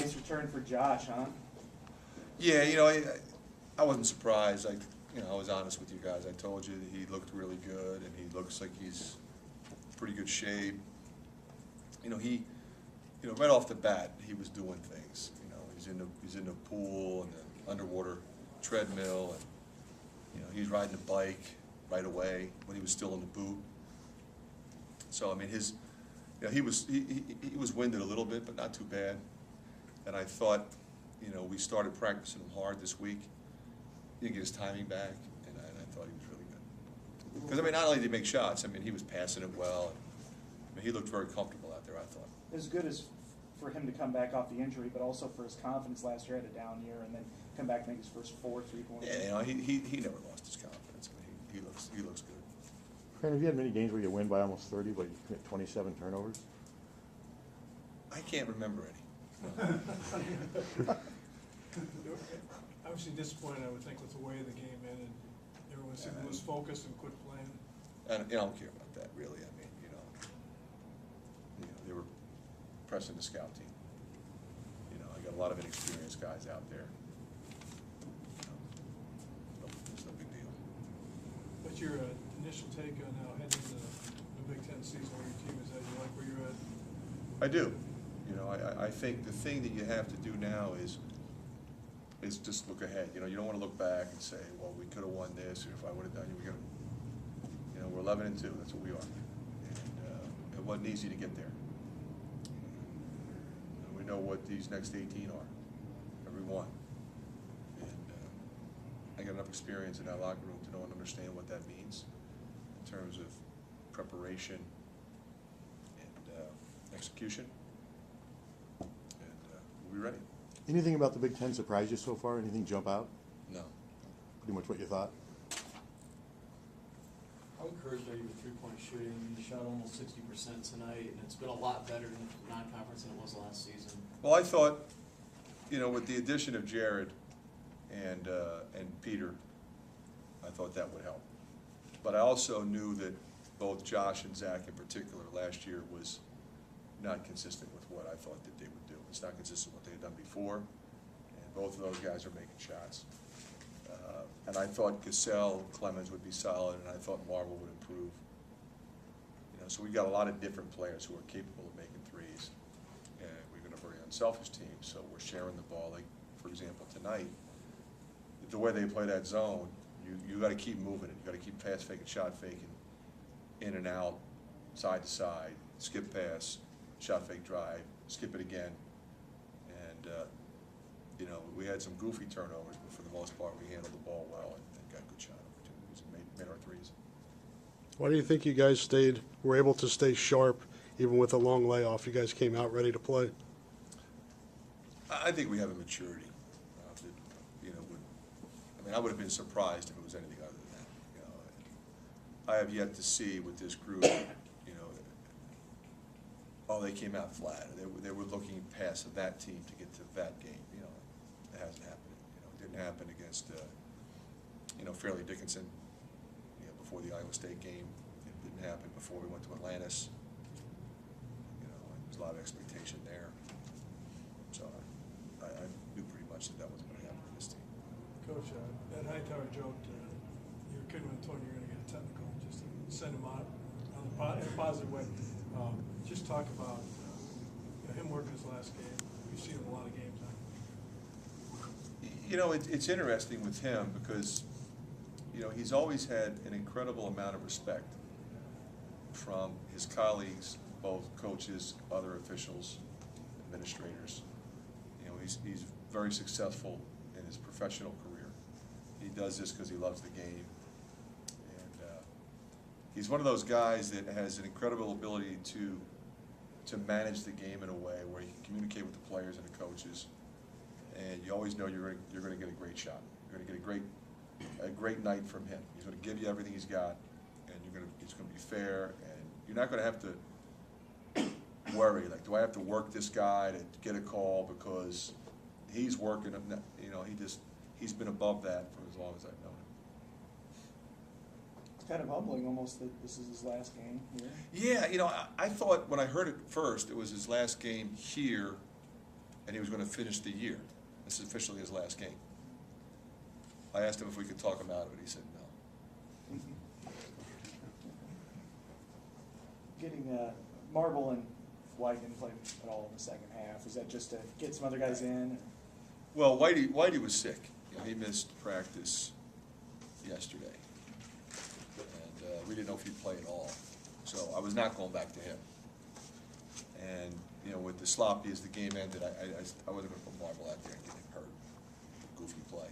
nice return for Josh, huh? Yeah, I wasn't surprised. I was honest with you guys. I told you that he looked really good, and he looks like he's in pretty good shape. Right off the bat, he was doing things. He's in the pool and the underwater treadmill, and he's riding a bike right away when he was still in the boot. So I mean, he was winded a little bit, but not too bad. And I thought, we started practicing him hard this week. He didn't get his timing back, and I thought he was really good. Because I mean, not only did he make shots, I mean, he was passing it well. He looked very comfortable out there, I thought. As good as for him to come back off the injury, but also for his confidence last year, had a down year, and then come back and make his first 4 3-pointers. Yeah, he never lost his confidence. I mean, he looks good. Fran, have you had many games where you win by almost 30, but you commit 27 turnovers? I can't remember any. No. Obviously disappointed, I would think, with the way the game ended. Everyone was focused and quit playing. And I don't care about that, really. I mean, they were pressing the scout team. I got a lot of inexperienced guys out there. It's no big deal. What's your initial take on how heading into the Big Ten season where your team is at? You like where you're at? I do. I think the thing that you have to do now is just look ahead. You don't want to look back and say, well, we could have won this, or if I would have done it, we're 11-2. That's what we are. And it wasn't easy to get there. And we know what these next 18 are, every one. And I got enough experience in that locker room to know and understand what that means in terms of preparation and execution. We'll be ready. Anything about the Big Ten surprise you so far? Anything jump out? No. Pretty much what you thought? How encouraged are you with three-point shooting? You shot almost 60% tonight, and it's been a lot better in non-conference than it was last season. Well, I thought, with the addition of Jared and Peter, I thought that would help. But I also knew that both Josh and Zach in particular last year was not consistent with what I thought that they would do. It's not consistent with what they had done before, and both of those guys are making shots. And I thought Cassell and Clemens would be solid, and I thought Marvel would improve. So we've got a lot of different players who are capable of making threes, and we've got a very unselfish team, so we're sharing the ball. Like, for example, tonight, the way they play that zone, you got to keep moving it. You got to keep pass faking, shot faking, in and out, side to side, skip pass, shot fake drive, skip it again. And, we had some goofy turnovers, but for the most part, we handled the ball well and got good shot opportunities and made our threes. Why do you think you guys were able to stay sharp even with a long layoff? You guys came out ready to play. I think we have a maturity. I would have been surprised if it was anything other than that. I have yet to see with this group, they came out flat. They were looking past that team to get to that game. It hasn't happened. It didn't happen against, Fairleigh Dickinson, before the Iowa State game. It didn't happen before we went to Atlantis. There's a lot of expectation there. So I knew pretty much that wasn't going to happen with this team. Coach, Ed Hightower joked your kid would have told you you're going to get a technical just to send him out in a positive way. Just talk about him working his last game. We've seen him a lot of games now. It's interesting with him because, he's always had an incredible amount of respect from his colleagues, both coaches, other officials, administrators. He's very successful in his professional career. He does this because he loves the game. And he's one of those guys that has an incredible ability to manage the game in a way where he can communicate with the players and the coaches, and you always know you're going to get a great shot. You're going to get a great night from him. He's going to give you everything he's got, and it's going to be fair, and you're not going to have to worry, like, do I have to work this guy to get a call because he's working? He's been above that for as long as I've known him. Kind of humbling almost that this is his last game here. Yeah, I thought when I heard it first, it was his last game here and he was gonna finish the year. This is officially his last game. I asked him if we could talk him out of it, he said no. Getting Marble and White didn't play at all in the second half. Is that just to get some other guys in? Well, Whitey was sick. You know, he missed practice yesterday. And we didn't know if he'd play at all. So I was not going back to him. And, you know, with the sloppy as the game ended, I wasn't going to put Marble out there and get him hurt. Goofy play.